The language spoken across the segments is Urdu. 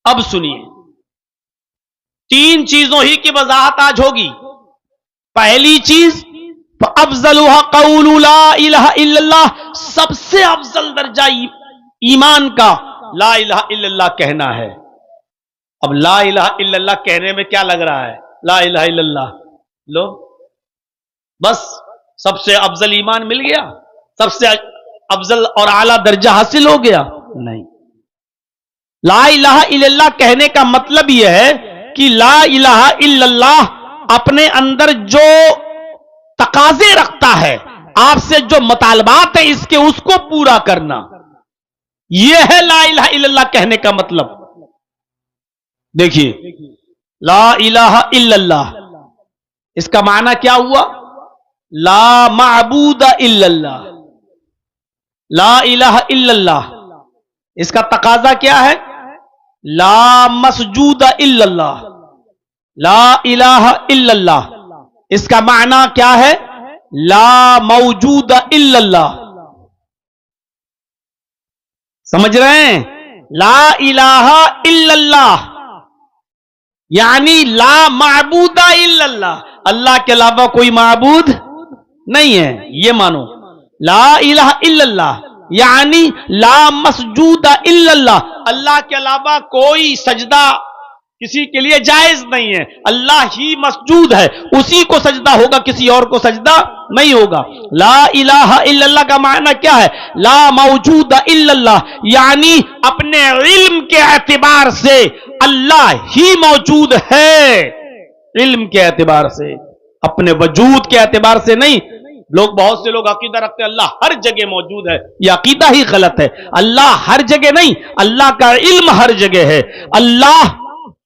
اب سنیے، تین چیزوں ہی کی وضاحت آج ہوگی۔ پہلی چیز فَأَفْضَلُهَا قَوْلُ لَا إِلَهَ إِلَّا اللَّهِ، سب سے افضل درجہ ایمان کا لا الہ الا اللہ کہنا ہے۔ اب لا الہ الا اللہ کہنے میں کیا لگ رہا ہے؟ لا الہ الا اللہ لو بس سب سے افضل ایمان مل گیا، سب سے افضل اور اعلیٰ درجہ حاصل ہو گیا؟ نہیں۔ لا الہ الا اللہ کہنے کا مطلب یہ ہے کہ لا الہ الا اللہ اپنے اندر جو تقاضے رکھتا ہے، آپ سے جو مطالبات ہیں اس کے، اس کو پورا کرنا، یہ ہے لا الہ الا اللہ کہنے کا مطلب۔ دیکھیے، لا الہ الا اللہ اس کا معنی کیا ہوا؟ لا معبود الا اللہ۔ لا الہ الا اللہ اس کا تقاضا کیا ہے؟ لا مسجود الا اللہ۔ لا الہ الا اللہ اس کا معنی کیا ہے؟ لا موجود الا اللہ۔ سمجھ رہے ہیں؟ لا الہ الا اللہ یعنی لا معبود الا اللہ، اللہ کے علاوہ کوئی معبود نہیں ہے، یہ مانو۔ لا الہ الا اللہ یعنی لا مسجود الا اللہ، اللہ کے علاوہ کوئی سجدہ کسی کے لیے جائز نہیں ہے، اللہ ہی مسجود ہے، اسی کو سجدہ ہوگا، کسی اور کو سجدہ نہیں ہوگا۔ لا الہ الا اللہ کا معنی کیا ہے؟ لا موجود الا اللہ یعنی اپنے علم کے اعتبار سے اللہ ہی موجود ہے، علم کے اعتبار سے، اپنے وجود کے اعتبار سے نہیں۔ لوگ بہت سے لوگ عقیدہ رکھتے ہیں اللہ ہر جگہ موجود ہے، یہ عقیدہ ہی غلط ہے۔ اللہ ہر جگہ نہیں، اللہ کا علم ہر جگہ ہے۔ اللہ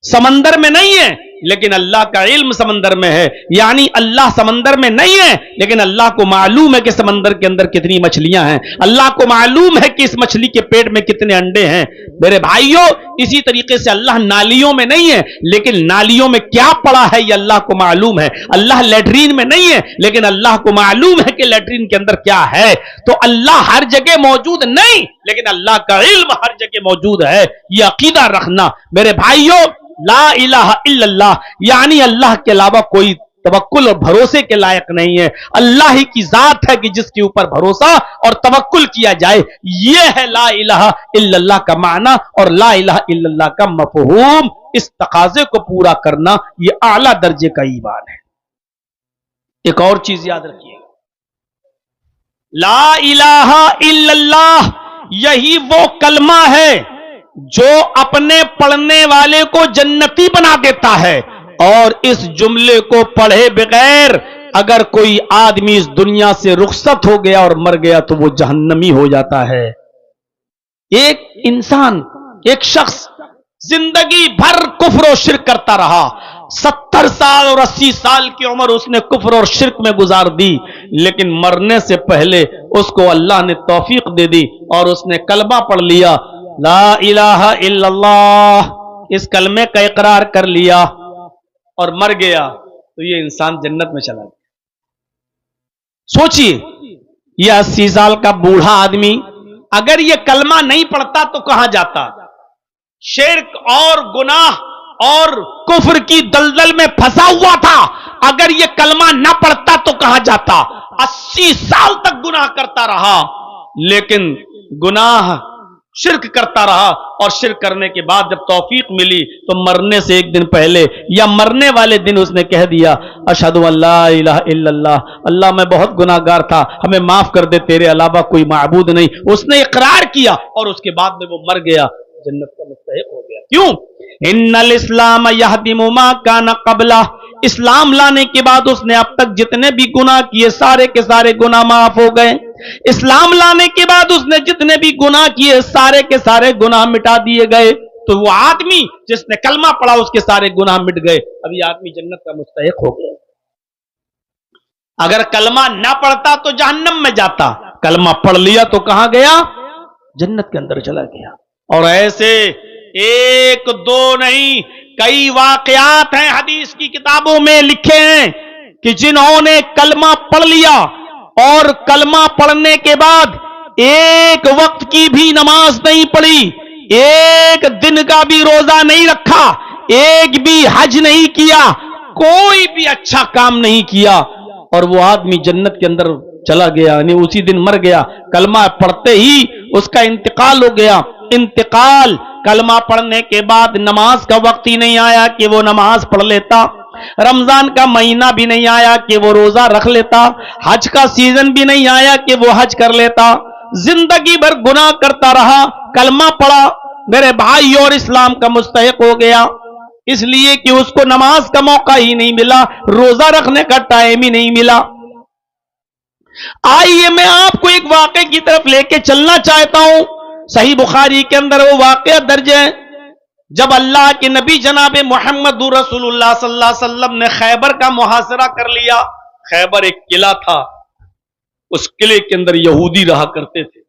سمندر میں نہیں ہے لیکن اللہ کا علم سمندر میں ہے، یعنی اللہ سمندر میں نہیں ہے لیکن اللہ کو معلوم ہے کہ سمندر کے اندر کتنی مچھلیاں ہیں، اللہ کو معلوم ہے کہ اس مچھلی کے پیٹ میں کتنے انڈے ہیں۔ میرے بھائیوں، اسی طریقے سے اللہ نالیوں میں نہیں ہے لیکن نالیوں میں کیا پڑا ہے یہ اللہ کو معلوم ہے۔ اللہ لیٹرین میں نہیں ہے لیکن اللہ کو معلوم ہے کہ لیٹرین کے اندر کیا ہے۔ تو اللہ ہر جگہ موجود نہیں لیکن اللہ کا علم ہر جگہ موجود ہے، یہ عقیدہ رکھنا۔ میرے بھائیوں، لا الہ الا اللہ یعنی اللہ کے علاوہ کوئی توکل اور بھروسے کے لائق نہیں ہے، اللہ ہی کی ذات ہے کہ جس کے اوپر بھروسہ اور توکل کیا جائے، یہ ہے لا الہ الا اللہ کا معنی اور لا الہ الا اللہ کا مفہوم۔ اس تقاضے کو پورا کرنا یہ اعلیٰ درجے کا ایمان ہے۔ ایک اور چیز یاد رکھیے، لا الہ الا اللہ یہی وہ کلمہ ہے جو اپنے پڑھنے والے کو جنتی بنا دیتا ہے، اور اس جملے کو پڑھے بغیر اگر کوئی آدمی اس دنیا سے رخصت ہو گیا اور مر گیا تو وہ جہنمی ہو جاتا ہے۔ ایک انسان، ایک شخص زندگی بھر کفر و شرک کرتا رہا، 70 سال اور 80 سال کی عمر اس نے کفر اور شرک میں گزار دی، لیکن مرنے سے پہلے اس کو اللہ نے توفیق دے دی اور اس نے کلمہ پڑھ لیا، لا الہ الا اللہ، اس کلمے کا اقرار کر لیا اور مر گیا، تو یہ انسان جنت میں چلا گیا۔ سوچئے، یہ 80 سال کا بوڑھا آدمی اگر یہ کلمہ نہیں پڑھتا تو کہاں جاتا؟ شرک اور گناہ اور کفر کی دلدل میں پھنسا ہوا تھا، اگر یہ کلمہ نہ پڑھتا تو کہاں جاتا؟ 80 سال تک گناہ کرتا رہا، لیکن گناہ شرک کرتا رہا، اور شرک کرنے کے بعد جب توفیق ملی تو مرنے سے ایک دن پہلے یا مرنے والے دن اس نے کہہ دیا، اشہد ان لا الہ الا اللہ، اللہ میں بہت گناہ گار تھا، ہمیں معاف کر دے، تیرے علاوہ کوئی معبود نہیں۔ اس نے اقرار کیا اور اس کے بعد میں وہ مر گیا، جنت کا مستحق ہو گیا۔ کیوں؟ ان الاسلام یہدم ما کان قبلہ، اسلام لانے کے بعد اس نے اب تک جتنے بھی گناہ کیے سارے کے سارے گناہ معاف ہو گئے۔ اسلام لانے کے بعد اس نے جتنے بھی گناہ کیے سارے کے سارے گناہ مٹا دیے گئے۔ تو وہ آدمی جس نے کلمہ پڑھا اس کے سارے گناہ مٹ گئے، اب یہ آدمی جنت کا مستحق ہو گیا۔ اگر کلمہ نہ پڑھتا تو جہنم میں جاتا، کلمہ پڑھ لیا تو کہاں گیا؟ جنت کے اندر چلا گیا۔ اور ایسے ایک دو نہیں، کئی واقعات ہیں حدیث کی کتابوں میں لکھے ہیں کہ جنہوں نے کلمہ پڑھ لیا اور کلمہ پڑھنے کے بعد ایک وقت کی بھی نماز نہیں پڑھی، ایک دن کا بھی روزہ نہیں رکھا، ایک بھی حج نہیں کیا، کوئی بھی اچھا کام نہیں کیا، اور وہ آدمی جنت کے اندر چلا گیا، یعنی اسی دن مر گیا، کلمہ پڑھتے ہی اس کا انتقال ہو گیا۔ انتقال، کلمہ پڑھنے کے بعد نماز کا وقت ہی نہیں آیا کہ وہ نماز پڑھ لیتا، رمضان کا مہینہ بھی نہیں آیا کہ وہ روزہ رکھ لیتا، حج کا سیزن بھی نہیں آیا کہ وہ حج کر لیتا، زندگی بھر گناہ کرتا رہا، کلمہ پڑھا، میرے بھائی اور اسلام کا مستحق ہو گیا، اس لیے کہ اس کو نماز کا موقع ہی نہیں ملا، روزہ رکھنے کا ٹائم ہی نہیں ملا۔ آئیے میں آپ کو ایک واقعے کی طرف لے کے چلنا چاہتا ہوں، صحیح بخاری کے اندر وہ واقعہ درج ہے، جب اللہ کے نبی جناب محمد رسول اللہ صلی اللہ علیہ وسلم نے خیبر کا محاصرہ کر لیا۔ خیبر ایک قلعہ تھا، اس قلعے کے اندر یہودی رہا کرتے تھے۔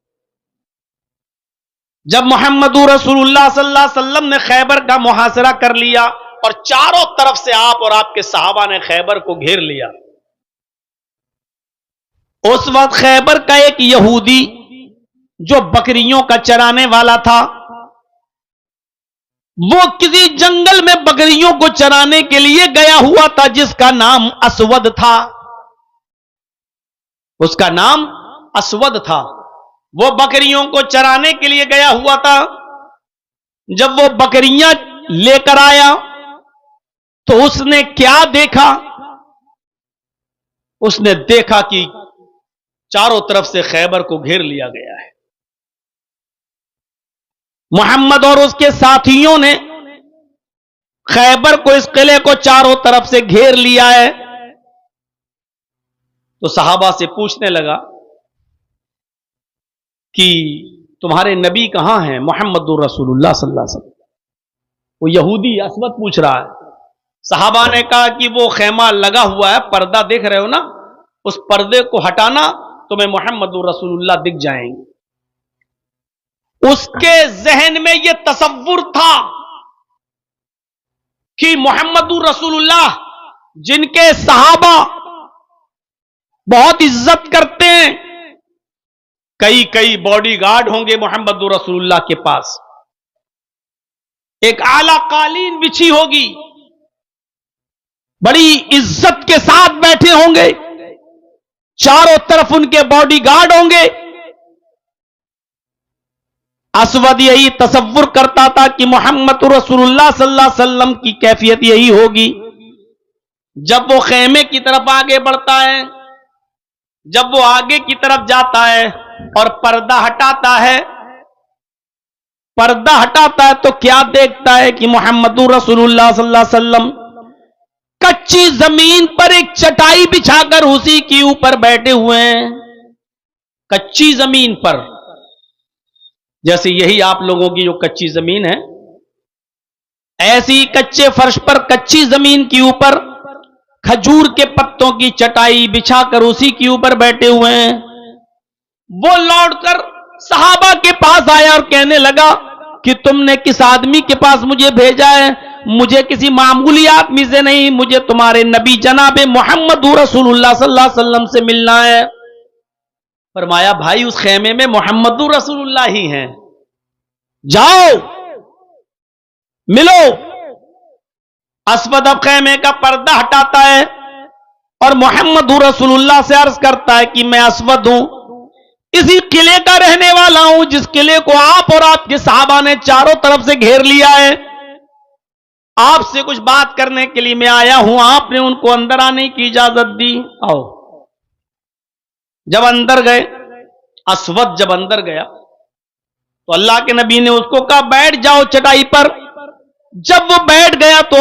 جب محمد رسول اللہ صلی اللہ علیہ وسلم نے خیبر کا محاصرہ کر لیا اور چاروں طرف سے آپ اور آپ کے صحابہ نے خیبر کو گھیر لیا، اس وقت خیبر کا ایک یہودی جو بکریوں کا چرانے والا تھا، وہ کسی جنگل میں بکریوں کو چرانے کے لیے گیا ہوا تھا، جس کا نام اسود تھا، اس کا نام اسود تھا۔ وہ بکریوں کو چرانے کے لیے گیا ہوا تھا۔ جب وہ بکریاں لے کر آیا تو اس نے کیا دیکھا؟ اس نے دیکھا کہ چاروں طرف سے خیبر کو گھیر لیا گیا ہے۔ محمد اور اس کے ساتھیوں نے خیبر کو، اس قلعے کو چاروں طرف سے گھیر لیا ہے۔ تو صحابہ سے پوچھنے لگا کہ تمہارے نبی کہاں ہیں؟ محمد رسول اللہ صلی اللہ علیہ وسلم۔ وہ یہودی اسود پوچھ رہا ہے۔ صحابہ نے کہا کہ وہ خیمہ لگا ہوا ہے، پردہ دیکھ رہے ہو نا، اس پردے کو ہٹانا، تمہیں محمد رسول اللہ دکھ جائیں گے۔ اس کے ذہن میں یہ تصور تھا کہ محمد رسول اللہ جن کے صحابہ بہت عزت کرتے ہیں، کئی باڈی گارڈ ہوں گے محمد رسول اللہ کے پاس، ایک اعلی قالین بچھی ہوگی، بڑی عزت کے ساتھ بیٹھے ہوں گے، چاروں طرف ان کے باڈی گارڈ ہوں گے۔ اسود یہی تصور کرتا تھا کہ محمد رسول اللہ صلی اللہ علیہ وسلم کی کیفیت یہی ہوگی۔ جب وہ خیمے کی طرف آگے بڑھتا ہے، جب وہ آگے کی طرف جاتا ہے اور پردہ ہٹاتا ہے، تو کیا دیکھتا ہے کہ محمد رسول اللہ صلی اللہ علیہ وسلم کچی زمین پر ایک چٹائی بچھا کر اسی کے اوپر بیٹھے ہوئے ہیں، کچی زمین پر، جیسے یہی آپ لوگوں کی جو کچی زمین ہے، ایسی کچے فرش پر، کچی زمین کے اوپر کھجور کے پتوں کی چٹائی بچھا کر اسی کے اوپر بیٹھے ہوئے ہیں۔ وہ لوٹ کر صحابہ کے پاس آیا اور کہنے لگا کہ تم نے کس آدمی کے پاس مجھے بھیجا ہے؟ مجھے کسی معمولی آدمی سے نہیں، مجھے تمہارے نبی جناب محمد رسول اللہ صلی اللہ علیہ وسلم سے ملنا ہے۔ فرمایا بھائی اس خیمے میں محمد رسول اللہ ہی ہیں، جاؤ ملو۔ اسود اب خیمے کا پردہ ہٹاتا ہے اور محمد رسول اللہ سے عرض کرتا ہے کہ میں اسود ہوں، اسی قلعے کا رہنے والا ہوں جس قلعے کو آپ اور آپ کے صحابہ نے چاروں طرف سے گھیر لیا ہے، آپ سے کچھ بات کرنے کے لیے میں آیا ہوں، آپ نے ان کو اندر آنے کی اجازت دی، آؤ۔ جب اندر گئے، اسود جب اندر گیا تو اللہ کے نبی نے اس کو کہا بیٹھ جاؤ چٹائی پر۔ جب وہ بیٹھ گیا تو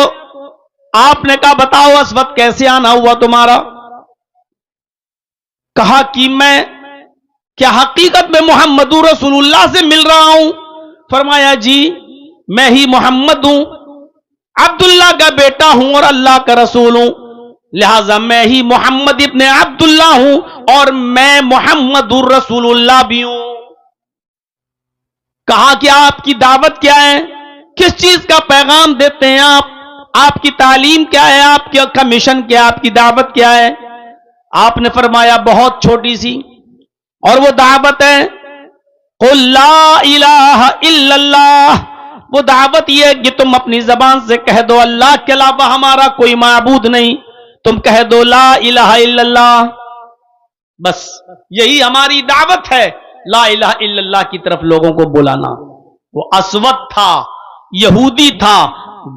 آپ نے کہا بتاؤ اسود کیسے آنا ہوا تمہارا؟ کہا کہ میں کیا حقیقت میں محمد رسول اللہ سے مل رہا ہوں؟ فرمایا جی میں ہی محمد ہوں، عبداللہ کا بیٹا ہوں اور اللہ کا رسول ہوں، لہذا میں ہی محمد ابن عبداللہ ہوں اور میں محمد رسول اللہ بھی ہوں۔ کہا کہ آپ کی دعوت کیا ہے؟ کس چیز کا پیغام دیتے ہیں آپ کی تعلیم کیا ہے؟ آپ کا مشن کیا ہے؟ آپ کی دعوت کیا ہے؟ آپ نے فرمایا بہت چھوٹی سی، اور وہ دعوت ہے قل لا الہ الا اللہ، وہ دعوت یہ ہے کہ تم اپنی زبان سے کہہ دو اللہ کے علاوہ ہمارا کوئی معبود نہیں، تم کہہ دو لا الہ الا اللہ، بس یہی ہماری دعوت ہے، لا الہ الا اللہ کی طرف لوگوں کو بلانا۔ وہ اسود تھا، یہودی تھا،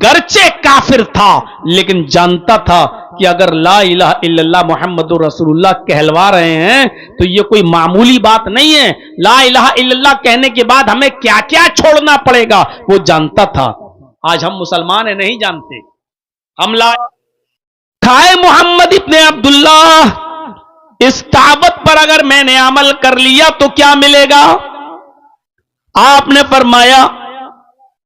گرچہ کافر تھا، لیکن جانتا تھا کہ اگر لا الہ الا اللہ محمد رسول اللہ کہلوا رہے ہیں تو یہ کوئی معمولی بات نہیں ہے، لا الہ الا اللہ کہنے کے بعد ہمیں کیا کیا چھوڑنا پڑے گا وہ جانتا تھا۔ آج ہم مسلمان ہیں نہیں جانتے، ہم لا کھائے محمد ابن عبداللہ، اس دعوت پر اگر میں نے عمل کر لیا تو کیا ملے گا؟ آپ نے فرمایا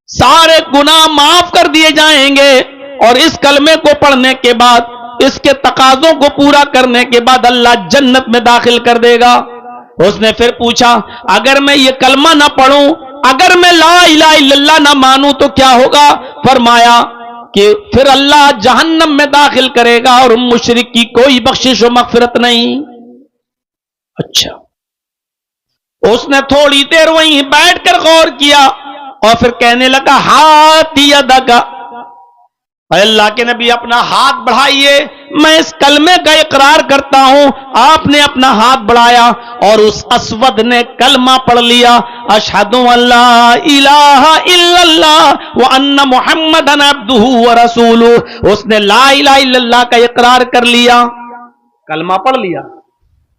سارے گناہ معاف کر دیے جائیں گے، اور اس کلمے کو پڑھنے کے بعد، اس کے تقاضوں کو پورا کرنے کے بعد اللہ جنت میں داخل کر دے گا۔ اس نے پھر پوچھا اگر میں یہ کلمہ نہ پڑھوں، اگر میں لا الہ الا اللہ نہ مانوں تو کیا ہوگا؟ فرمایا کہ پھر اللہ جہنم میں داخل کرے گا اور مشرک کی کوئی بخشش و مغفرت نہیں۔ اچھا، اس نے تھوڑی دیر وہیں بیٹھ کر غور کیا اور پھر کہنے لگا ہاتھ یدک، اے اللہ کے نبی اپنا ہاتھ بڑھائیے، میں اس کلمے کا اقرار کرتا ہوں۔ آپ نے اپنا ہاتھ بڑھایا اور اس اسود نے کلمہ پڑھ لیا، اشہد ان لا الہ الا اللہ وان محمدا عبدہ ورسولہ۔ اس نے لا الہ الا اللہ کا اقرار کر لیا، کلمہ پڑھ لیا۔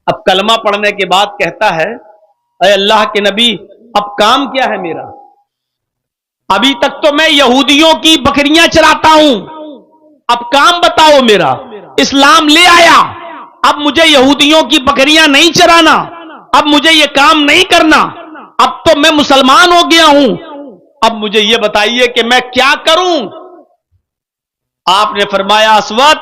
اب کلمہ پڑھنے کے بعد کہتا ہے اے اللہ کے نبی اب کام کیا ہے میرا؟ ابھی تک تو میں یہودیوں کی بکریاں چراتا ہوں، اب کام بتاؤ میرا۔ اسلام لے آیا، اب مجھے یہودیوں کی بکریاں نہیں چرانا، اب مجھے یہ کام نہیں کرنا، اب تو میں مسلمان ہو گیا ہوں، اب مجھے یہ بتائیے کہ میں کیا کروں؟ آپ نے فرمایا اسود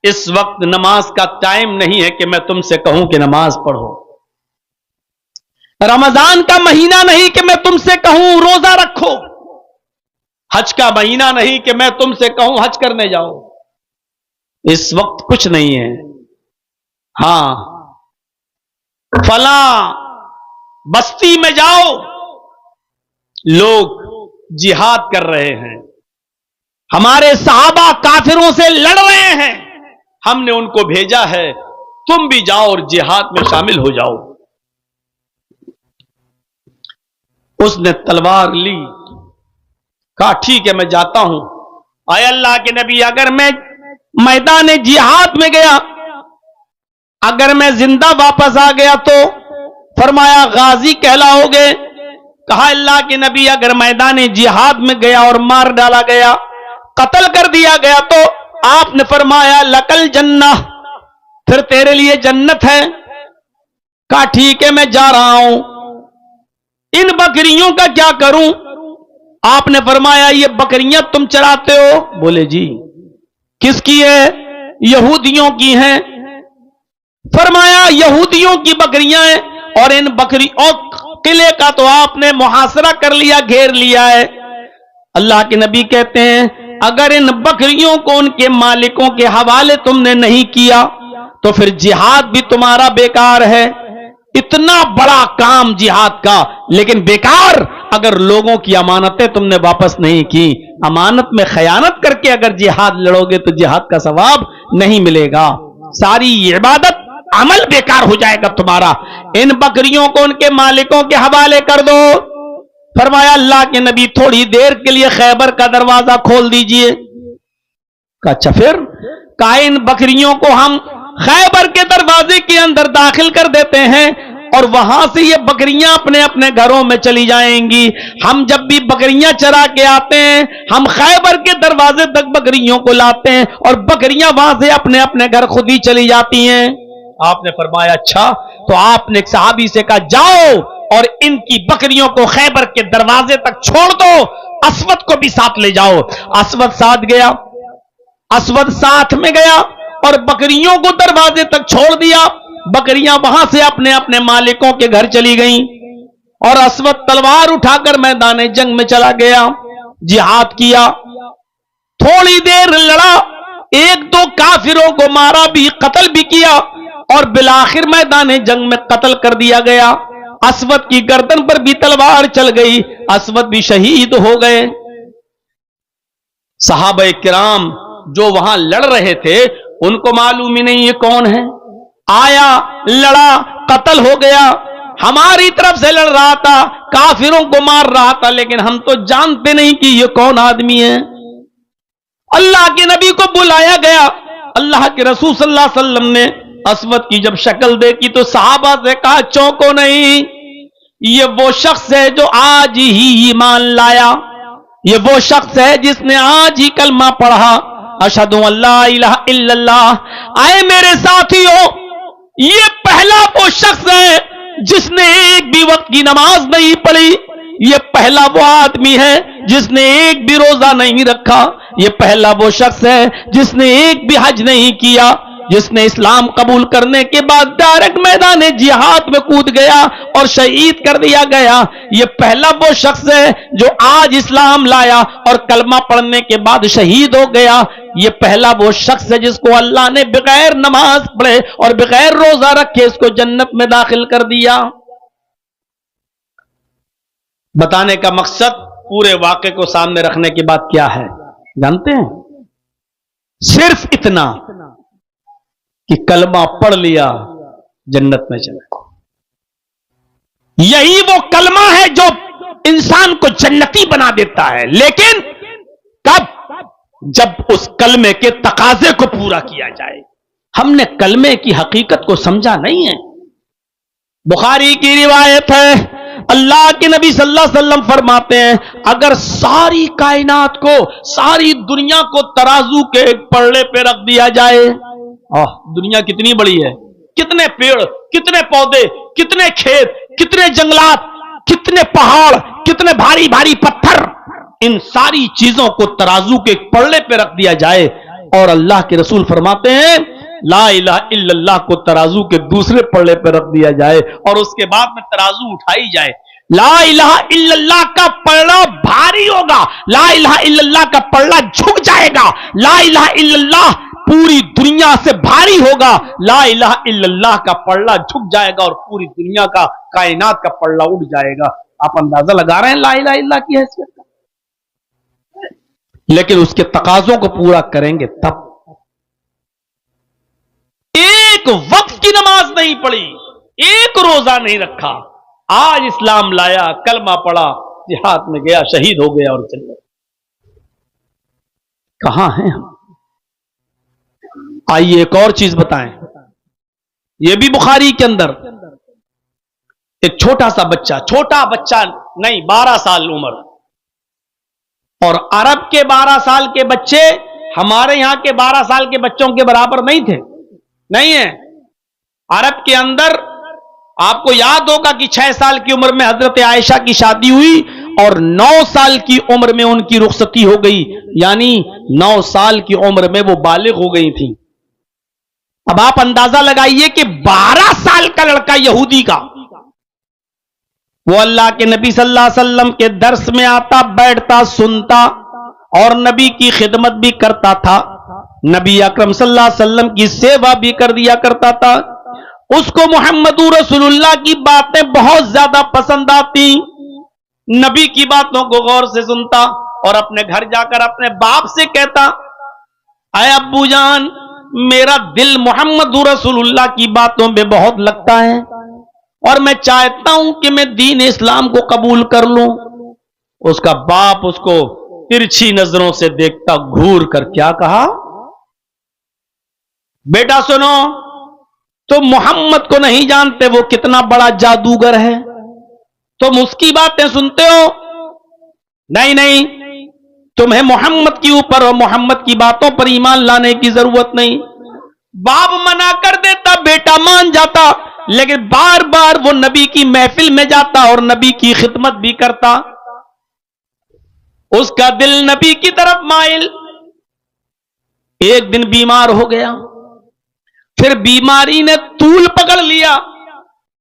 اس وقت نماز کا ٹائم نہیں ہے کہ میں تم سے کہوں کہ نماز پڑھو، رمضان کا مہینہ نہیں کہ میں تم سے کہوں روزہ رکھو، حج کا مہینہ نہیں کہ میں تم سے کہوں حج کرنے جاؤ، اس وقت کچھ نہیں ہے۔ ہاں فلاں بستی میں جاؤ، لوگ جہاد کر رہے ہیں، ہمارے صحابہ کافروں سے لڑ رہے ہیں، ہم نے ان کو بھیجا ہے، تم بھی جاؤ اور جہاد میں شامل ہو جاؤ۔ اس نے تلوار لی، کہا ٹھیک ہے میں جاتا ہوں۔ اے اللہ کے نبی اگر میں میدان جہاد میں گیا، اگر میں زندہ واپس آ گیا تو؟ فرمایا غازی کہلاؤ گے۔ کہا اللہ کے نبی اگر میدان جہاد میں گیا اور مار ڈالا گیا، قتل کر دیا گیا تو؟ آپ نے فرمایا لکل جنہ، پھر تیرے لیے جنت ہے۔ کہا ٹھیک ہے میں جا رہا ہوں، ان بکریوں کا کیا کروں؟ آپ نے فرمایا یہ بکریاں تم چراتے ہو؟ بولے جی۔ کس کی ہے؟ یہودیوں کی ہیں۔ فرمایا یہودیوں کی بکریاں ہیں، اور ان اور قلعے کا تو آپ نے محاصرہ کر لیا، گھیر لیا ہے۔ اللہ کے نبی کہتے ہیں اگر ان بکریوں کو ان کے مالکوں کے حوالے تم نے نہیں کیا تو پھر جہاد بھی تمہارا بیکار ہے۔ اتنا بڑا کام جہاد کا، لیکن بیکار اگر لوگوں کی امانتیں تم نے واپس نہیں کی۔ امانت میں خیانت کر کے اگر جہاد لڑو گے تو جہاد کا ثواب نہیں ملے گا، ساری عبادت عمل بیکار ہو جائے گا تمہارا۔ ان بکریوں کو ان کے مالکوں کے حوالے کر دو۔ فرمایا اللہ کے نبی تھوڑی دیر کے لیے خیبر کا دروازہ کھول دیجئے۔ اچھا پھر؟ کہا ان بکریوں کو ہم خیبر کے دروازے کے اندر داخل کر دیتے ہیں اور وہاں سے یہ بکریاں اپنے اپنے گھروں میں چلی جائیں گی۔ ہم جب بھی بکریاں چرا کے آتے ہیں ہم خیبر کے دروازے تک بکریوں کو لاتے ہیں اور بکریاں وہاں سے اپنے اپنے گھر خود ہی چلی جاتی ہیں۔ آپ نے فرمایا اچھا، تو آپ نے ایک صحابی سے کہا جاؤ اور ان کی بکریوں کو خیبر کے دروازے تک چھوڑ دو، اسود کو بھی ساتھ لے جاؤ۔ اسود ساتھ گیا، اسود ساتھ میں گیا اور بکریوں کو دروازے تک چھوڑ دیا۔ بکریاں وہاں سے اپنے اپنے مالکوں کے گھر چلی گئیں اور اسود تلوار اٹھا کر میدان جنگ میں چلا گیا، جہاد کیا، تھوڑی دیر لڑا، ایک دو کافروں کو مارا بھی، قتل بھی کیا اور بالآخر میدان جنگ میں قتل کر دیا گیا۔ اسود کی گردن پر بھی تلوار چل گئی، اسود بھی شہید ہو گئے۔ صحابہ کرام جو وہاں لڑ رہے تھے ان کو معلوم ہی نہیں یہ کون ہے، آیا لڑا قتل ہو گیا، ہماری طرف سے لڑ رہا تھا، کافروں کو مار رہا تھا، لیکن ہم تو جانتے نہیں کہ یہ کون آدمی ہے۔ اللہ کے نبی کو بلایا گیا، اللہ کے رسول صلی اللہ علیہ وسلم نے اسود کی جب شکل دیکھی تو صحابہ سے کہا چونکو نہیں، یہ وہ شخص ہے جو آج ہی ایمان لایا، یہ وہ شخص ہے جس نے آج ہی کلمہ پڑھا، اشہد ان لا الہ الا اللہ۔ آئے میرے ساتھیو، یہ پہلا وہ شخص ہے جس نے ایک بھی وقت کی نماز نہیں پڑھی، یہ پہلا وہ آدمی ہے جس نے ایک بھی روزہ نہیں رکھا، یہ پہلا وہ شخص ہے جس نے ایک بھی حج نہیں کیا، جس نے اسلام قبول کرنے کے بعد ڈائریکٹ میدان جہاد میں کود گیا اور شہید کر دیا گیا، یہ پہلا وہ شخص ہے جو آج اسلام لایا اور کلمہ پڑھنے کے بعد شہید ہو گیا، یہ پہلا وہ شخص ہے جس کو اللہ نے بغیر نماز پڑھے اور بغیر روزہ رکھے اس کو جنت میں داخل کر دیا۔ بتانے کا مقصد پورے واقعے کو سامنے رکھنے کے بعد کیا ہے جانتے ہیں؟ صرف اتنا کہ کلمہ پڑھ لیا جنت میں چلا۔ یہی وہ کلمہ ہے جو انسان کو جنتی بنا دیتا ہے، لیکن کب؟ جب اس کلمے کے تقاضے کو پورا کیا جائے۔ ہم نے کلمے کی حقیقت کو سمجھا نہیں ہے۔ بخاری کی روایت ہے، اللہ کے نبی صلی اللہ علیہ وسلم فرماتے ہیں اگر ساری کائنات کو، ساری دنیا کو ترازو کے ایک پلڑے پہ رکھ دیا جائے، دنیا کتنی بڑی ہے، کتنے پیڑ، کتنے پودے، کتنے کھیت، کتنے جنگلات، کتنے پہاڑ، کتنے بھاری بھاری پتھر، ان ساری چیزوں کو ترازو کے ایک پلڑے پہ رکھ دیا جائے اور اللہ کے رسول فرماتے ہیں لا الہ الا اللہ کو ترازو کے دوسرے پلڑے پہ رکھ دیا جائے اور اس کے بعد میں ترازو اٹھائی جائے، لا الہ الا اللہ کا پلڑا بھاری ہوگا، لا الہ الا اللہ کا پلڑا جھک جائے گا، لا الہ الا اللہ پوری دنیا سے بھاری ہوگا، لا الہ الا اللہ کا پلڑا جھک جائے گا اور پوری دنیا کا، کائنات کا پلڑا اٹھ جائے گا۔ آپ اندازہ لگا رہے ہیں لا الہ الا اللہ کی حیثیت کا؟ لیکن اس کے تقاضوں کو پورا کریں گے تب۔ ایک وقت کی نماز نہیں پڑھی، ایک روزہ نہیں رکھا، آج اسلام لایا، کلمہ پڑھا، جہاد میں گیا، شہید ہو گیا اور چل گیا۔ کہاں ہیں ہم؟ آئیے ایک اور چیز بتائیں، یہ بھی بخاری کے اندر ایک چھوٹا سا بچہ، چھوٹا بچہ نہیں 12 سال عمر، اور عرب کے 12 سال کے بچے ہمارے یہاں کے 12 سال کے بچوں کے برابر نہیں تھے، نہیں ہے۔ عرب کے اندر آپ کو یاد ہوگا کہ 6 سال کی عمر میں حضرت عائشہ کی شادی ہوئی اور 9 سال کی عمر میں ان کی رخصتی ہو گئی، یعنی 9 سال کی عمر میں وہ بالغ ہو گئی تھی۔ اب آپ اندازہ لگائیے کہ 12 سال کا لڑکا یہودی کا، وہ اللہ کے نبی صلی اللہ علیہ وسلم کے درس میں آتا، بیٹھتا، سنتا اور نبی کی خدمت بھی کرتا تھا، نبی اکرم صلی اللہ علیہ وسلم کی سیوا بھی کر دیا کرتا تھا۔ اس کو محمد رسول اللہ کی باتیں بہت زیادہ پسند آتی، نبی کی باتوں کو غور سے سنتا اور اپنے گھر جا کر اپنے باپ سے کہتا اے ابو جان میرا دل محمد رسول اللہ کی باتوں پہ بہت لگتا ہے اور میں چاہتا ہوں کہ میں دین اسلام کو قبول کر لوں۔ اس کا باپ اس کو ترچھی نظروں سے دیکھتا، گھور کر کیا کہا، بیٹا سنو، تم محمد کو نہیں جانتے، وہ کتنا بڑا جادوگر ہے، تم اس کی باتیں سنتے ہو؟ نہیں نہیں، تمہیں محمد کے اوپر اور محمد کی باتوں پر ایمان لانے کی ضرورت نہیں۔ باپ منع کر دیتا، بیٹا مان جاتا، لیکن بار بار وہ نبی کی محفل میں جاتا اور نبی کی خدمت بھی کرتا، اس کا دل نبی کی طرف مائل۔ ایک دن بیمار ہو گیا، پھر بیماری نے طول پکڑ لیا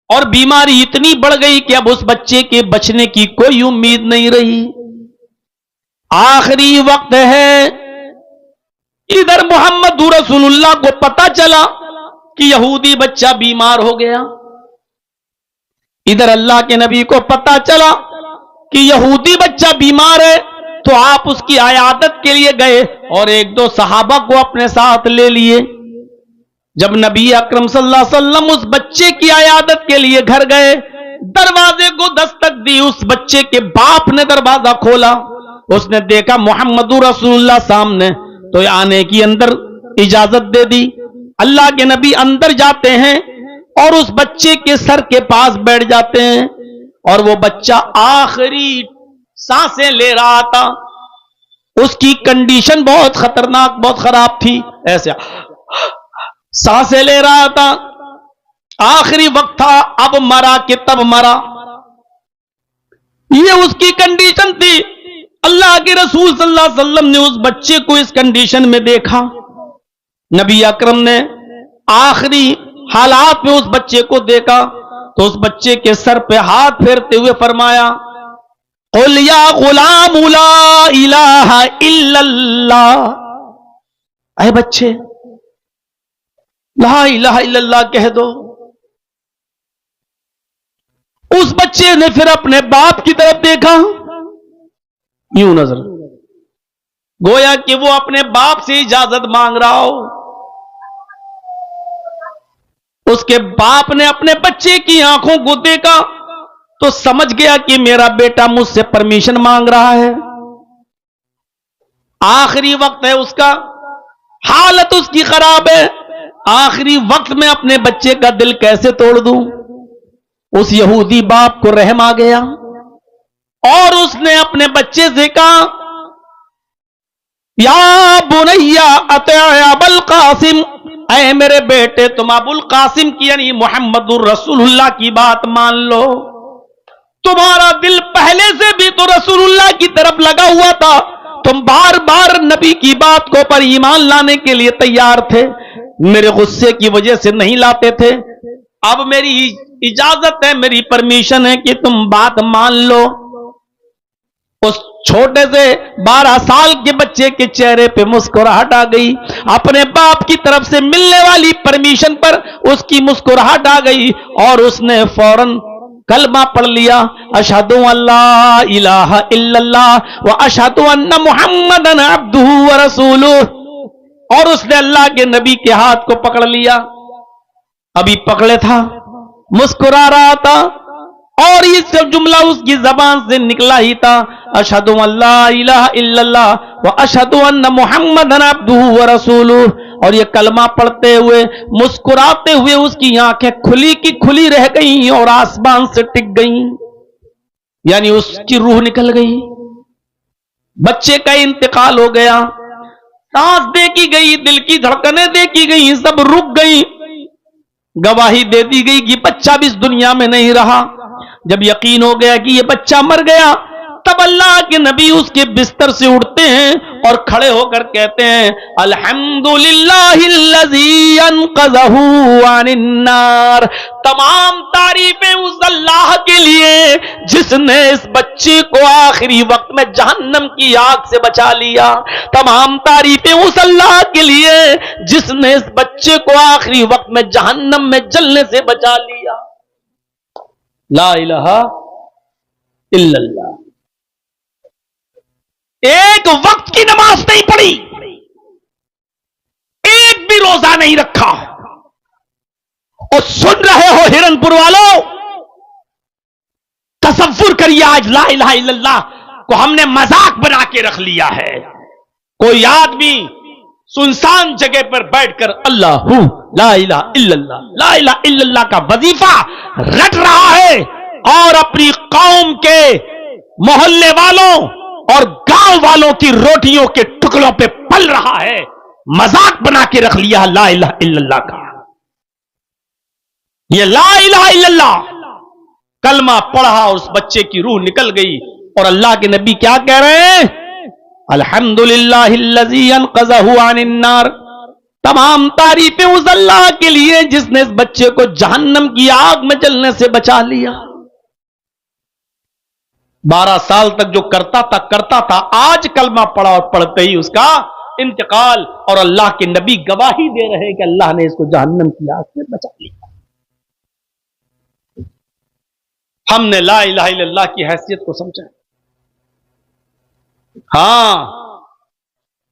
اور بیماری اتنی بڑھ گئی کہ اب اس بچے کے بچنے کی کوئی امید نہیں رہی۔ آخری وقت ہے، ادھر محمد رسول اللہ کو پتا چلا کہ یہودی بچہ بیمار ہو گیا۔ ادھر اللہ کے نبی کو پتا چلا کہ یہودی بچہ بیمار ہے، تو آپ اس کی عیادت کے لیے گئے اور ایک دو صحابہ کو اپنے ساتھ لے لیے۔ جب نبی اکرم صلی اللہ علیہ وسلم اس بچے کی عیادت کے لیے گھر گئے، دروازے کو دستک دی، اس بچے کے باپ نے دروازہ کھولا، اس نے دیکھا محمد رسول اللہ سامنے، تو آنے کی اندر اجازت دے دی۔ اللہ کے نبی اندر جاتے ہیں اور اس بچے کے سر کے پاس بیٹھ جاتے ہیں، اور وہ بچہ آخری سانسیں لے رہا تھا، اس کی کنڈیشن بہت خطرناک، بہت خراب تھی، ایسے سانسیں لے رہا تھا، آخری وقت تھا، اب مرا کہ تب مرا، یہ اس کی کنڈیشن تھی۔ اللہ کے رسول صلی اللہ علیہ وسلم نے اس بچے کو اس کنڈیشن میں دیکھا، نبی اکرم نے آخری حالات میں اس بچے کو دیکھا، تو اس بچے کے سر پہ ہاتھ پھیرتے ہوئے فرمایا، قل یا غلام لا الہ الا اللہ، اے بچے لا الہ الا اللہ کہہ دو۔ اس بچے نے پھر اپنے باپ کی طرف دیکھا، یوں نظر، گویا کہ وہ اپنے باپ سے اجازت مانگ رہا ہو۔ اس کے باپ نے اپنے بچے کی آنکھوں کو دیکھا تو سمجھ گیا کہ میرا بیٹا مجھ سے پرمیشن مانگ رہا ہے، آخری وقت ہے اس کا، حالت اس کی خراب ہے، آخری وقت میں اپنے بچے کا دل کیسے توڑ دوں۔ اس یہودی باپ کو رحم آ گیا اور اس نے اپنے بچے سے کہا، یا بنیا اطع ابا القاسم، اے میرے بیٹے تم ابو القاسم کی یعنی محمد الرسول اللہ کی بات مان لو، تمہارا دل پہلے سے بھی تو رسول اللہ کی طرف لگا ہوا تھا، تم بار بار نبی کی بات کو پر ایمان لانے کے لیے تیار تھے، میرے غصے کی وجہ سے نہیں لاتے تھے، اب میری اجازت ہے، میری پرمیشن ہے کہ تم بات مان لو۔ اس چھوٹے سے 12 سال کے بچے کے چہرے پہ مسکراہٹ آ گئی، اپنے باپ کی طرف سے ملنے والی پرمیشن پر اس کی مسکراہٹ آ گئی، اور اس نے فوراً کلمہ پڑھ لیا، اشہد ان لا الہ الا اللہ واشہد ان محمدن عبدہ ورسولہ، اور اس نے اللہ کے نبی کے ہاتھ کو پکڑ لیا، ابھی پکڑے تھا، مسکرا رہا تھا، اور یہ جملہ اس کی زبان سے نکلا ہی تھا، اشہد ان لا الہ الا اللہ واشہد ان محمدن عبدہ ورسولہ، اور یہ کلمہ پڑھتے ہوئے مسکراتے ہوئے اس کی آنکھیں کھلی کی کھلی رہ گئیں اور آسمان سے ٹک گئیں، یعنی اس کی روح نکل گئی، بچے کا انتقال ہو گیا، سانس دیکھی گئی، دل کی دھڑکنیں دیکھی گئی، سب رک گئی، گواہی دے دی گئی کہ بچہ بھی اس دنیا میں نہیں رہا۔ جب یقین ہو گیا کہ یہ بچہ مر گیا، تب اللہ کے نبی اس کے بستر سے اٹھتے ہیں اور کھڑے ہو کر کہتے ہیں، الحمدللہ الذی انقذہ عن النار، تمام تعریفیں اس اللہ کے لیے جس نے اس بچے کو آخری وقت میں جہنم کی آگ سے بچا لیا، تمام تعریفیں اس اللہ کے لیے جس نے اس بچے کو آخری وقت میں جہنم میں جلنے سے بچا لیا۔ لا الہ الا اللہ، ایک وقت کی نماز نہیں پڑھی، ایک بھی روزہ نہیں رکھا، اور سن رہے ہو ہرن پور والوں، تصور کریے آج لا الہ الا اللہ کو ہم نے مذاق بنا کے رکھ لیا ہے، کوئی آدمی سنسان جگہ پر بیٹھ کر اللہ لا الہ الا اللہ لا الہ الا اللہ کا وظیفہ رٹ رہا ہے، اور اپنی قوم کے محلے والوں اور گاؤں والوں کی روٹیوں کے ٹکڑوں پہ پل رہا ہے، مذاق بنا کے رکھ لیا لا الہ الا اللہ کا۔ یہ لا الہ الا اللہ کلمہ پڑھا اور اس بچے کی روح نکل گئی، اور اللہ کے نبی کیا کہہ رہے ہیں، الحمدللہ الذی انقذہ عن النار، تمام تعریفیں اس اللہ کے لیے جس نے اس بچے کو جہنم کی آگ میں جلنے سے بچا لیا۔ 12 سال تک جو کرتا تھا، آج کلمہ پڑھا اور پڑھتے ہی اس کا انتقال، اور اللہ کے نبی گواہی دے رہے ہیں کہ اللہ نے اس کو جہنم کی آگ سے بچا لیا۔ ہم نے لا الہ الا اللہ کی حیثیت کو سمجھا. ہاں،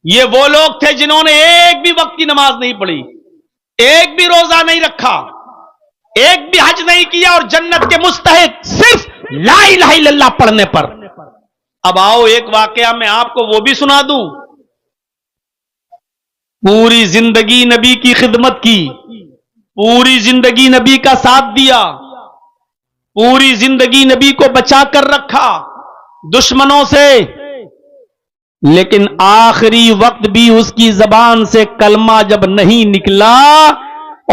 یہ وہ لوگ تھے جنہوں نے ایک بھی وقت کی نماز نہیں پڑھی، ایک بھی روزہ نہیں رکھا، ایک بھی حج نہیں کیا، اور جنت کے مستحق صرف لا الہ الا اللہ پڑھنے پر. اب آؤ ایک واقعہ میں آپ کو وہ بھی سنا دوں. پوری زندگی نبی کی خدمت کی، پوری زندگی نبی کا ساتھ دیا، پوری زندگی نبی کو بچا کر رکھا دشمنوں سے، لیکن آخری وقت بھی اس کی زبان سے کلمہ جب نہیں نکلا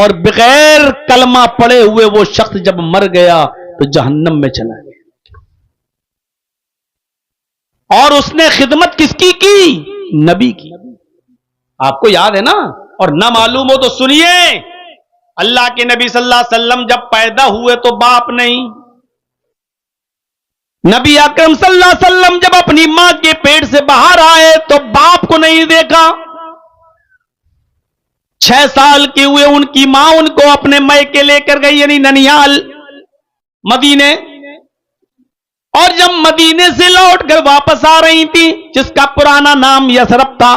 اور بغیر کلمہ پڑے ہوئے وہ شخص جب مر گیا تو جہنم میں چلا گیا. اور اس نے خدمت کس کی؟ نبی کی. آپ کو یاد ہے نا؟ اور نہ معلوم ہو تو سنیے، اللہ کے نبی صلی اللہ علیہ وسلم جب پیدا ہوئے تو باپ نہیں. نبی اکرم صلی اللہ علیہ وسلم جب اپنی ماں کے پیٹ سے باہر آئے تو باپ کو نہیں دیکھا. 6 سال کے ہوئے ان کی ماں ان کو اپنے میکے لے کر گئی، یعنی ننیال مدینے. اور جب مدینے سے لوٹ کر واپس آ رہی تھی، جس کا پرانا نام یثرب تھا.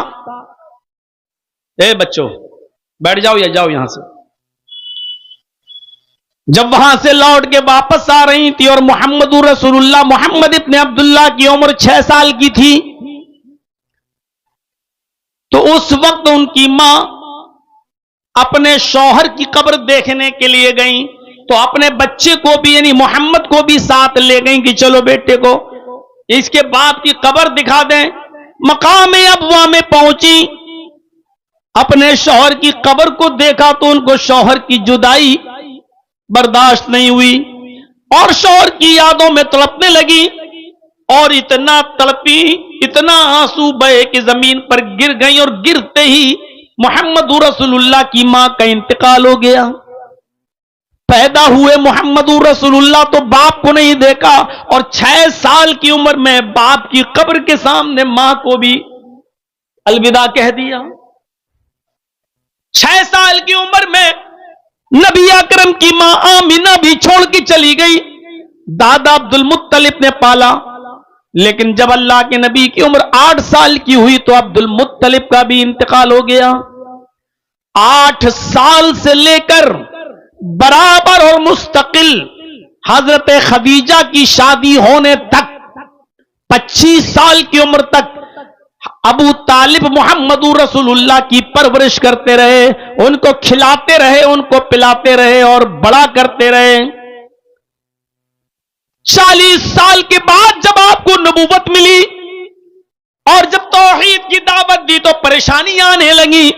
اے بچوں بیٹھ جاؤ یا جاؤ یہاں سے. جب وہاں سے لوٹ کے واپس آ رہی تھی اور محمد رسول اللہ محمد ابن عبداللہ کی عمر 6 سال کی تھی، تو اس وقت ان کی ماں اپنے شوہر کی قبر دیکھنے کے لیے گئیں، تو اپنے بچے کو بھی یعنی محمد کو بھی ساتھ لے گئیں کہ چلو بیٹے کو اس کے باپ کی قبر دکھا دیں. مقام ابوا میں پہنچی، اپنے شوہر کی قبر کو دیکھا تو ان کو شوہر کی جدائی برداشت نہیں ہوئی اور شوہر کی یادوں میں تڑپنے لگی، اور اتنا تڑپی، اتنا آنسو بہے کہ زمین پر گر گئی، اور گرتے ہی محمد رسول اللہ کی ماں کا انتقال ہو گیا. پیدا ہوئے محمد رسول اللہ تو باپ کو نہیں دیکھا، اور 6 سال کی عمر میں باپ کی قبر کے سامنے ماں کو بھی الوداع کہہ دیا. 6 سال کی عمر میں نبی اکرم کی ماں آمینہ بھی چھوڑ کے چلی گئی. دادا عبد المطلب نے پالا، لیکن جب اللہ کے نبی کی عمر 8 سال کی ہوئی تو عبد المطلب کا بھی انتقال ہو گیا. 8 سال سے لے کر برابر اور مستقل حضرت خدیجہ کی شادی ہونے تک 25 سال کی عمر تک ابو طالب محمد رسول اللہ کی پرورش کرتے رہے، ان کو کھلاتے رہے، ان کو پلاتے رہے اور بڑا کرتے رہے. 40 سال کے بعد جب آپ کو نبوت ملی اور جب توحید کی دعوت دی تو پریشانیاں آنے لگی.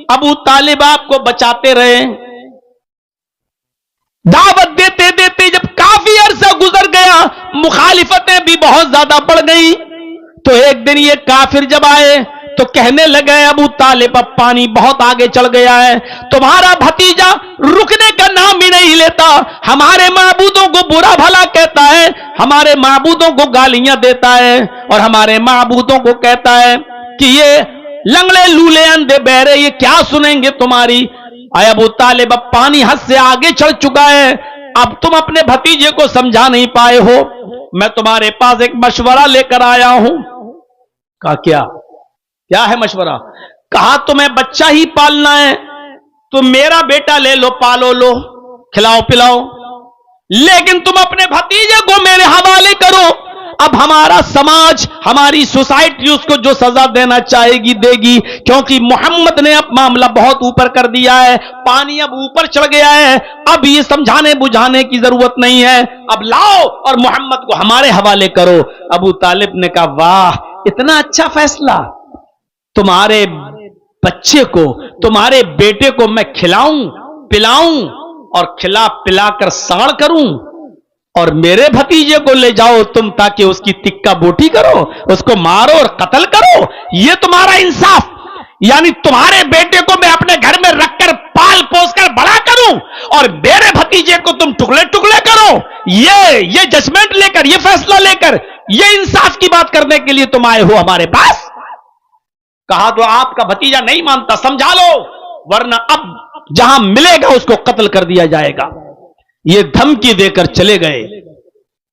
ابو طالب آپ کو بچاتے رہے، دعوت دیتے دیتے جب کافی عرصہ گزر گیا، مخالفتیں بھی بہت زیادہ بڑھ گئی. تو ایک دن یہ کافر جب آئے تو کہنے لگے ابو طالب اب پانی بہت آگے چڑھ گیا ہے، تمہارا بھتیجا رکنے کا نام بھی نہیں لیتا، ہمارے معبودوں کو برا بھلا کہتا ہے، ہمارے معبودوں کو گالیاں دیتا ہے، اور ہمارے معبودوں کو کہتا ہے کہ یہ لنگڑے لولے اندھے بہرے یہ کیا سنیں گے تمہاری. اے ابو طالب اب پانی حد سے آگے چڑھ چکا ہے، اب تم اپنے بھتیجے کو سمجھا نہیں پائے ہو، میں تمہارے پاس ایک مشورہ لے کر آیا ہوں. کہا کیا ہے مشورہ؟ کہا تمہیں بچہ ہی پالنا ہے تو میرا بیٹا لے لو، پالو لو، کھلاؤ پلاؤ، لیکن تم اپنے بھتیجے کو میرے حوالے کرو. اب ہمارا سماج، ہماری سوسائٹی اس کو جو سزا دینا چاہے گی دے گی، کیونکہ محمد نے اب معاملہ بہت اوپر کر دیا ہے، پانی اب اوپر چڑھ گیا ہے، اب یہ سمجھانے بجھانے کی ضرورت نہیں ہے، اب لاؤ اور محمد کو ہمارے حوالے کرو. ابو طالب نے کہا واہ اتنا اچھا فیصلہ، تمہارے بچے کو، تمہارے بیٹے کو میں کھلاؤں پلاؤں اور کھلا پلا کر ساڑ کروں، اور میرے بھتیجے کو لے جاؤ تم تاکہ اس کی تکا بوٹی کرو، اس کو مارو اور قتل کرو. یہ تمہارا انصاف؟ یعنی تمہارے بیٹے کو میں اپنے گھر میں رکھ کر پال پوس کر بڑا کروں اور میرے بھتیجے کو تم ٹکڑے ٹکڑے کرو، یہ ججمنٹ لے کر، یہ فیصلہ لے کر، یہ انصاف کی بات کرنے کے لیے تم آئے ہو ہمارے پاس؟ کہا تو آپ کا بھتیجا نہیں مانتا سمجھا لو، ورنہ اب جہاں ملے گا اس کو قتل کر دیا جائے گا. یہ دھمکی دے کر چلے گئے.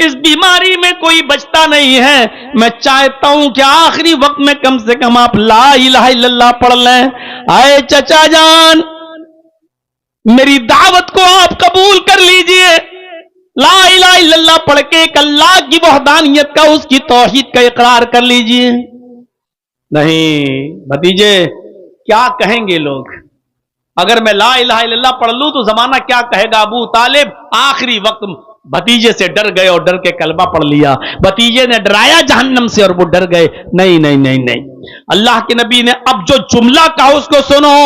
اس بیماری میں کوئی بچتا نہیں ہے. میں چاہتا ہوں کہ آخری وقت میں کم سے کم آپ لا الہ الا اللہ پڑھ لیں. آئے چچا جان، میری دعوت کو آپ قبول کر لیجئے. لا الہ الا اللہ پڑھ کے ایک اللہ کی وحدانیت کا، اس کی توحید کا اقرار کر لیجئے. نہیں بھتیجے، کیا کہیں گے لوگ اگر میں لا الہ الا اللہ پڑھ لوں تو زمانہ کیا کہے گا؟ ابو طالب آخری وقت بھتیجے سے ڈر گئے اور ڈر کے کلمہ پڑھ لیا. بھتیجے نے ڈرایا جہنم سے اور وہ ڈر گئے. نہیں نہیں نہیں نہیں، اللہ کے نبی نے اب جو جملہ کہا اس کو سنو.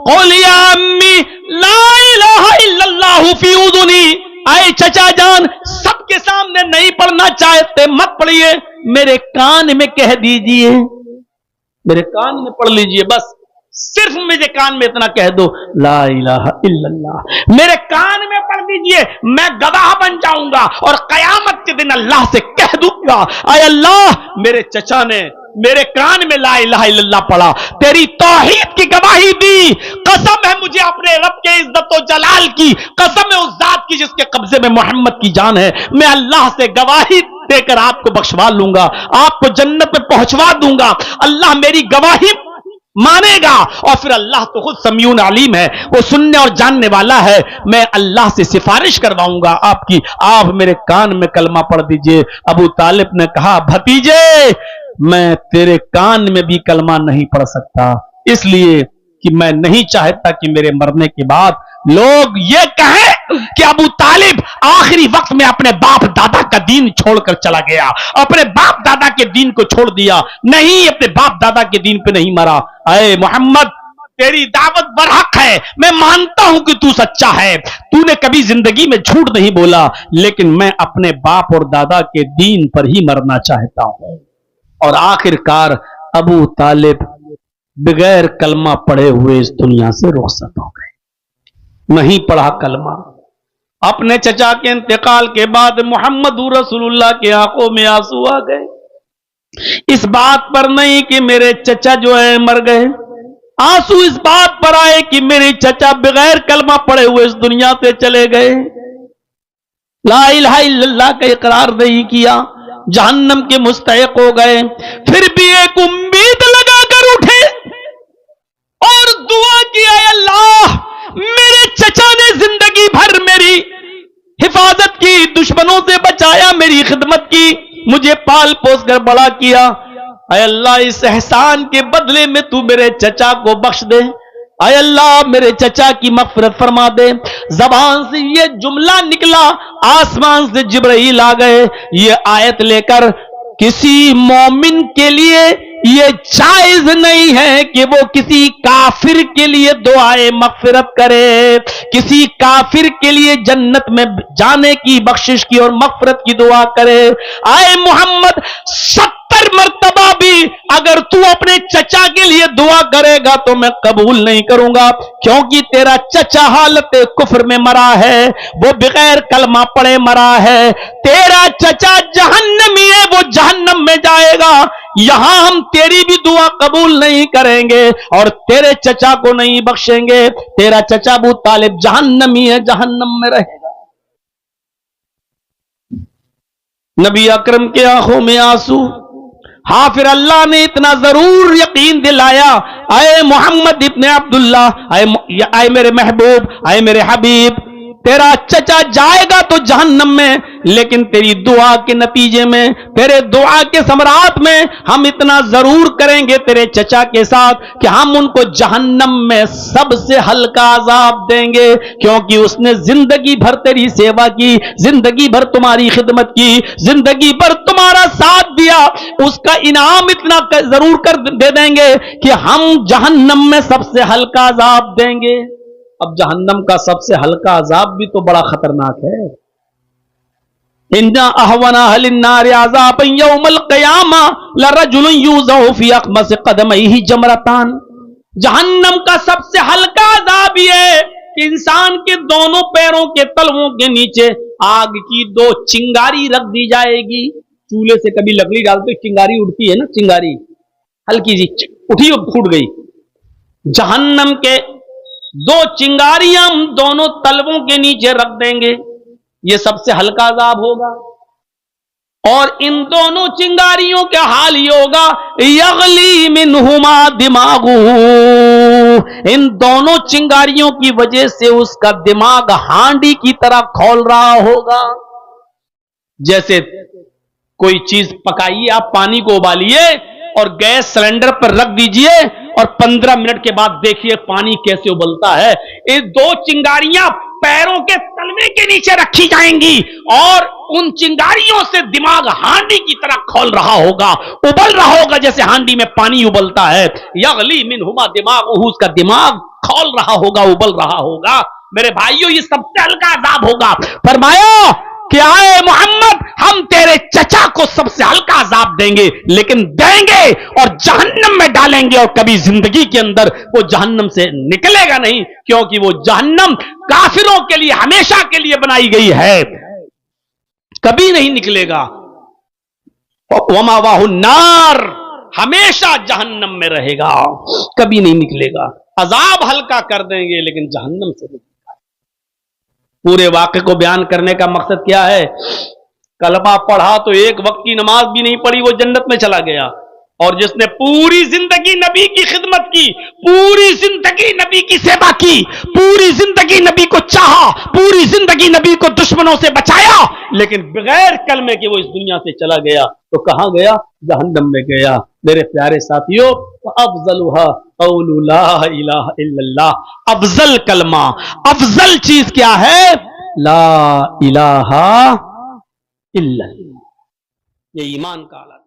قول یا امی لا الہ الا اللہ فی اذنی. آئے چچا جان، سب کے سامنے نہیں پڑھنا چاہتے مت پڑھیے، میرے کان میں کہہ دیجئے، میرے کان میں پڑھ لیجئے. بس صرف مجھے کان میں اتنا کہہ دو، لا الہ الا اللہ، میرے کان میں پڑھ دیجئے، میں گواہ بن جاؤں گا اور قیامت کے دن اللہ سے کہہ دوں گا اے اللہ میرے چچا نے میرے کان میں لا الہ الا اللہ پڑھا، تیری توحید کی گواہی دی. قسم ہے مجھے اپنے رب کے عزت و جلال کی، قسم ہے اس ذات کی جس کے قبضے میں محمد کی جان ہے، میں اللہ سے گواہی دے کر آپ کو بخشوا لوں گا، آپ کو جنت میں پہنچوا دوں گا. اللہ میری گواہی مانے گا اور پھر اللہ تو خود سمیع علیم ہے، وہ سننے اور جاننے والا ہے. میں اللہ سے سفارش کرواؤں گا آپ کی، آپ میرے کان میں کلمہ پڑھ دیجئے. ابو طالب نے کہا بھتیجے میں تیرے کان میں بھی کلمہ نہیں پڑھ سکتا، اس لیے کہ میں نہیں چاہتا کہ میرے مرنے کے بعد لوگ یہ کہیں کہ ابو طالب آخری وقت میں اپنے باپ دادا کا دین چھوڑ کر چلا گیا، اپنے باپ دادا کے دین کو چھوڑ دیا. نہیں، اپنے باپ دادا کے دین پہ نہیں مرا. اے محمد تیری دعوت برحق ہے، میں مانتا ہوں کہ تو سچا ہے، تو نے کبھی زندگی میں جھوٹ نہیں بولا، لیکن میں اپنے باپ اور دادا کے دین پر ہی مرنا چاہتا ہوں. اور آخر کار ابو طالب بغیر کلمہ پڑھے ہوئے اس دنیا سے رخصت ہو گئے. نہیں پڑھا کلمہ. اپنے چچا کے انتقال کے بعد محمد رسول اللہ کے آنکھوں میں آنسو آ گئے، اس بات پر نہیں کہ میرے چچا جو ہے مر گئے، آنسو اس بات پر آئے کہ میرے چچا بغیر کلمہ پڑھے ہوئے اس دنیا سے چلے گئے، لا الہ الا اللہ کا اقرار نہیں کیا، جہنم کے مستحق ہو گئے. پھر بھی ایک امید لگا کر اٹھے اور دعا کی اے اللہ میرے چچا نے زندگی بھر میری حفاظت کی، دشمنوں سے بچایا، میری خدمت کی، مجھے پال پوس کر بڑا کیا. اے اللہ اس احسان کے بدلے میں تو میرے چچا کو بخش دے، اے اللہ میرے چچا کی مغفرت فرما دے. زبان سے یہ جملہ نکلا، آسمان سے جبرائیل آ گئے یہ آیت لے کر. کسی مومن کے لیے یہ جائز نہیں ہے کہ وہ کسی کافر کے لیے دعائے مغفرت کرے، کسی کافر کے لیے جنت میں جانے کی، بخشش کی اور مغفرت کی دعا کرے. آئے محمد 70 مرتبہ بھی اگر تو اپنے چچا کے لیے دعا کرے گا تو میں قبول نہیں کروں گا، کیونکہ تیرا چچا حالت کفر میں مرا ہے، وہ بغیر کلمہ پڑھے مرا ہے. تیرا چچا جہنمی ہے، وہ جہنم میں جائے گا. یہاں ہم تیری بھی دعا قبول نہیں کریں گے اور تیرے چچا کو نہیں بخشیں گے. تیرا چچا ابو طالب جہنمی ہے، جہنم میں رہے گا. نبی اکرم کے آنکھوں میں آنسو. ہاں پھر اللہ نے اتنا ضرور یقین دلایا، اے محمد ابن عبداللہ، اے میرے محبوب، اے میرے حبیب، تیرا چچا جائے گا تو جہنم میں، لیکن تیری دعا کے نتیجے میں، تیرے دعا کے ثمرات میں ہم اتنا ضرور کریں گے تیرے چچا کے ساتھ کہ ہم ان کو جہنم میں سب سے ہلکا عذاب دیں گے، کیونکہ اس نے زندگی بھر تیری سیوا کی، زندگی بھر تمہاری خدمت کی، زندگی بھر تمہارا ساتھ دیا. اس کا انعام اتنا ضرور کر دے دیں گے کہ ہم جہنم میں سب سے ہلکا عذاب دیں گے. اب جہنم کا سب سے ہلکا عذاب بھی تو بڑا خطرناک ہے. ان احون اہل النار عذابا یوم القیامہ لرجل یوضع فی اخمص قدمیہ جمرتان. جہنم کا سب سے ہلکا عذاب یہ ہے کہ انسان کے دونوں پیروں کے تلووں کے نیچے آگ کی 2 چنگاری رکھ دی جائے گی. چولہے سے کبھی لکڑی ڈالتے چنگاری اٹھتی ہے نا، چنگاری ہلکی سی اٹھی اور پھوٹ گئی. جہنم کے 2 چنگاریاں ہم دونوں تلووں کے نیچے رکھ دیں گے. یہ سب سے ہلکا عذاب ہوگا. اور ان دونوں چنگاریوں کا حال یہ ہوگا یغلی منہما دماغہ، ان دونوں چنگاریوں کی وجہ سے اس کا دماغ ہانڈی کی طرح کھول رہا ہوگا. جیسے کوئی چیز پکائیے، آپ پانی کو ابالیے اور گیس سلنڈر پر رکھ دیجئے اور 15 منٹ کے بعد دیکھیے پانی کیسے ابلتا ہے. یہ دو چنگاریاں پیروں کے تلوے کے نیچے رکھی جائیں گی اور ان چنگاریوں سے دماغ ہانڈی کی طرح کھول رہا ہوگا، ابل رہا ہوگا جیسے ہانڈی میں پانی ابلتا ہے. یغلی منہما دماغہ، اس کا دماغ کھول رہا ہوگا، ابل رہا ہوگا. میرے بھائیوں یہ سب سے ہلکا عذاب ہوگا. فرمایا کہ آئے محمد ہم تیرے چچا کو سب سے ہلکا عذاب دیں گے، لیکن دیں گے اور جہنم میں ڈالیں گے، اور کبھی زندگی کے اندر وہ جہنم سے نکلے گا نہیں، کیونکہ وہ جہنم کافروں کے لیے ہمیشہ کے لیے بنائی گئی ہے، کبھی نہیں نکلے گا. وَمَأْوَاهُ النَّارُ، ہمیشہ جہنم میں رہے گا، کبھی نہیں نکلے گا. عذاب ہلکا کر دیں گے لیکن جہنم سے نہیں. پورے واقعے کو بیان کرنے کا مقصد کیا ہے؟ کلمہ پڑھا تو ایک وقت کی نماز بھی نہیں پڑھی، وہ جنت میں چلا گیا. اور جس نے پوری زندگی نبی کی خدمت کی، پوری زندگی نبی کی سیوا کی، پوری زندگی نبی کو چاہا، پوری زندگی نبی کو دشمنوں سے بچایا، لیکن بغیر کلمے کے وہ اس دنیا سے چلا گیا، تو کہاں گیا؟ جہنم میں گیا. میرے پیارے ساتھیوں، افضلها قول لا الہ الا اللہ، افضل کلمہ، افضل چیز کیا ہے؟ لا الہ الا اللہ. یہ ایمان کا اعلیٰ